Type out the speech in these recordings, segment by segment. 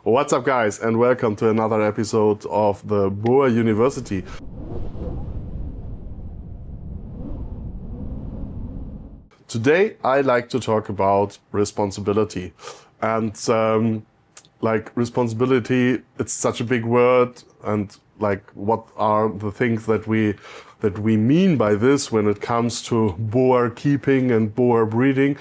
What's up, guys, and welcome to another episode of the Boa University. Today I'd like to talk about responsibility. And responsibility, it's such a big word, and what are the things that we mean by this when it comes to boa keeping and boa breeding.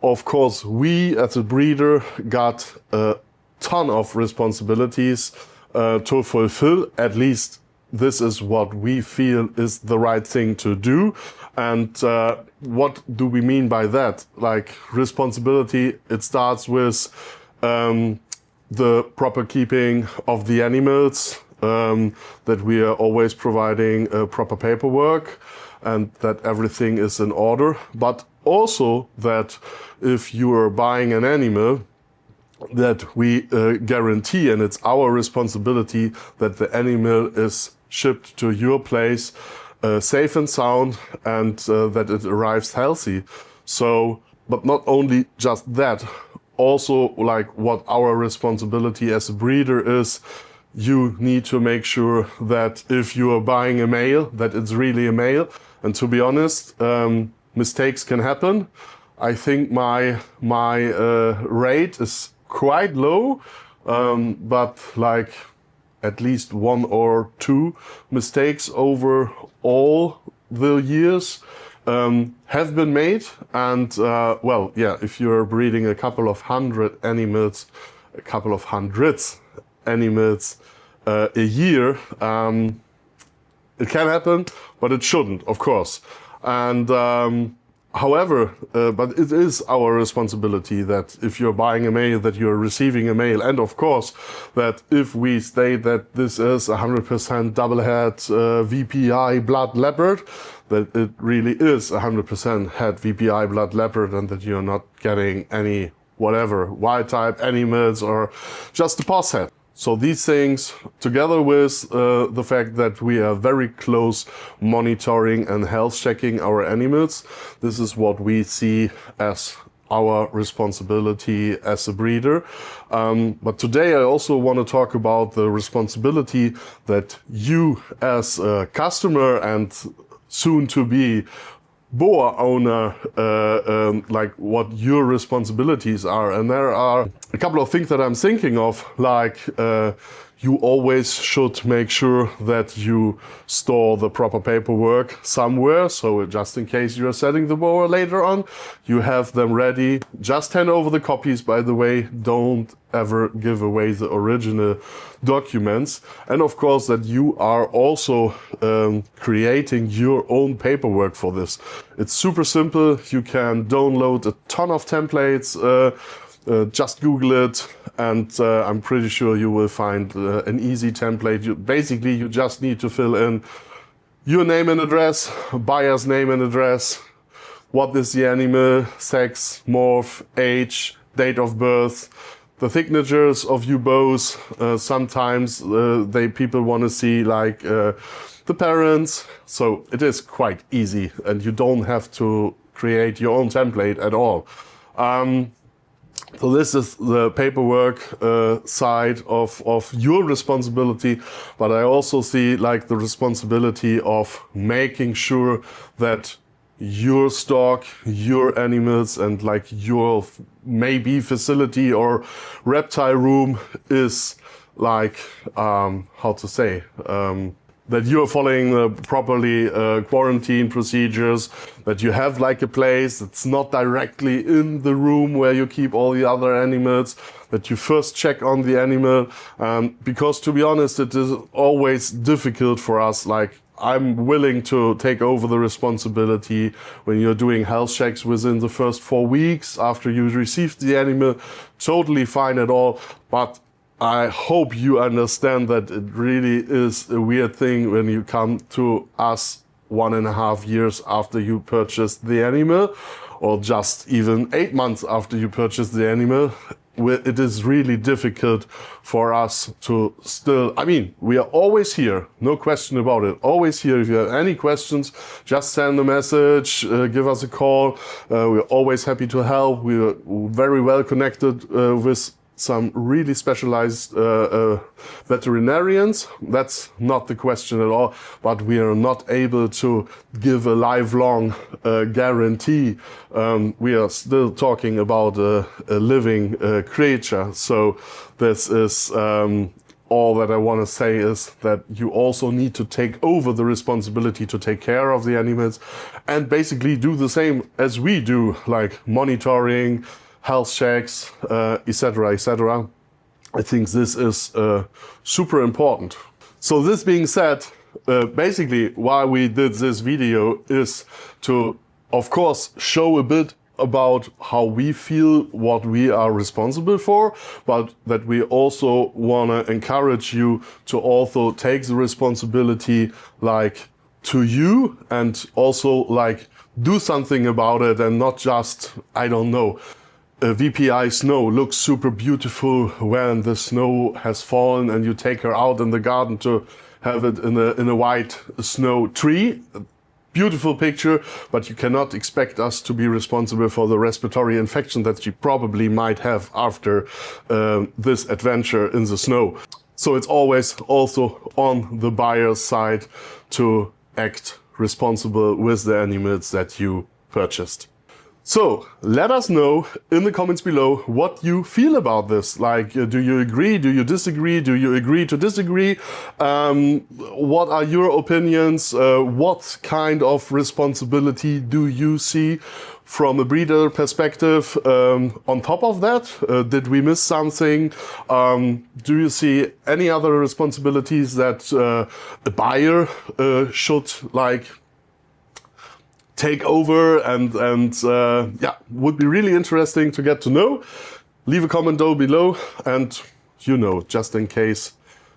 Of course, we as a breeder got a ton of responsibilities to fulfill. At least this is what we feel is the right thing to do. And what do we mean by that? Like, responsibility, it starts with the proper keeping of the animals, that we are always providing proper paperwork and that everything is in order. But also that if you are buying an animal, that we guarantee, and it's our responsibility, that the animal is shipped to your place safe and sound, and that it arrives healthy. So, but not only just that, also like what our responsibility as a breeder is, you need to make sure that if you are buying a male, that it's really a male. And to be honest, mistakes can happen. I think my rate is quite low, but like at least 1 or 2 mistakes over all the years have been made. And well, yeah, if you're breeding a couple of hundred animals, a couple of hundreds animals a year, it can happen, but it shouldn't, of course. And however, but it is our responsibility that if you're buying a male, that you're receiving a male. And of course, that if we state that this is 100% double-head VPI blood leopard, that it really is 100% head VPI blood leopard, and that you're not getting any whatever wild type animals or just the pos head. So these things, together with the fact that we are very close monitoring and health checking our animals, this is what we see as our responsibility as a breeder. But today I also want to talk about the responsibility that you as a customer and soon to be boa owner, like what your responsibilities are. And there are a couple of things that I'm thinking of, like you always should make sure that you store the proper paperwork somewhere. So just in case you're selling the boa later on, you have them ready. Just hand over the copies, by the way. Don't ever give away the original documents. And of course that you are also creating your own paperwork for this. It's super simple. You can download a ton of templates. Just Google it, and I'm pretty sure you will find an easy template. Basically, you just need to fill in your name and address, buyer's name and address, what is the animal, sex, morph, age, date of birth, the signatures of you both. Sometimes people want to see like the parents. So it is quite easy, and you don't have to create your own template at all. So this is the paperwork side of your responsibility, but I also see like the responsibility of making sure that your stock, your animals, and like your maybe facility or reptile room is like, how to say, that you're following the properly quarantine procedures, that you have like a place that's not directly in the room where you keep all the other animals, that you first check on the animal, because to be honest, it is always difficult for us. Like, I'm willing to take over the responsibility when you're doing health checks within the first 4 weeks after you received the animal. Totally fine at all, but I hope you understand that it really is a weird thing when you come to us 1.5 years after you purchased the animal, or just even 8 months after you purchased the animal. It is really difficult for us to still, I mean, we are always here, no question about it, always here. If you have any questions, just send a message, give us a call. We're always happy to help. We are very well connected with some really specialized veterinarians. That's not the question at all, but we are not able to give a lifelong guarantee. We are still talking about a living creature. So this is all that I want to say is that you also need to take over the responsibility to take care of the animals and basically do the same as we do, like monitoring, health checks, etc., etc. I think this is super important. So this being said, basically why we did this video is to, of course, show a bit about how we feel, what we are responsible for, but that we also want to encourage you to also take the responsibility like to you and also like do something about it and not just, I don't know, VPI snow looks super beautiful when the snow has fallen and you take her out in the garden to have it in a white snow tree. Beautiful picture, but you cannot expect us to be responsible for the respiratory infection that she probably might have after this adventure in the snow. So it's always also on the buyer's side to act responsible with the animals that you purchased. So let us know in the comments below what you feel about this. Like, do you agree? Do you disagree? Do you agree to disagree? What are your opinions? What kind of responsibility do you see from a breeder perspective? On top of that, did we miss something? Do you see any other responsibilities that a buyer should like take over and yeah, would be really interesting to get to know. Leave a comment down below, and you know, just in case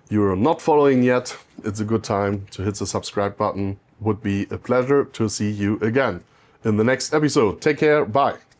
you're not following yet, it's a good time to hit the subscribe button. Would be a pleasure to see you again in the next episode. Take care, bye.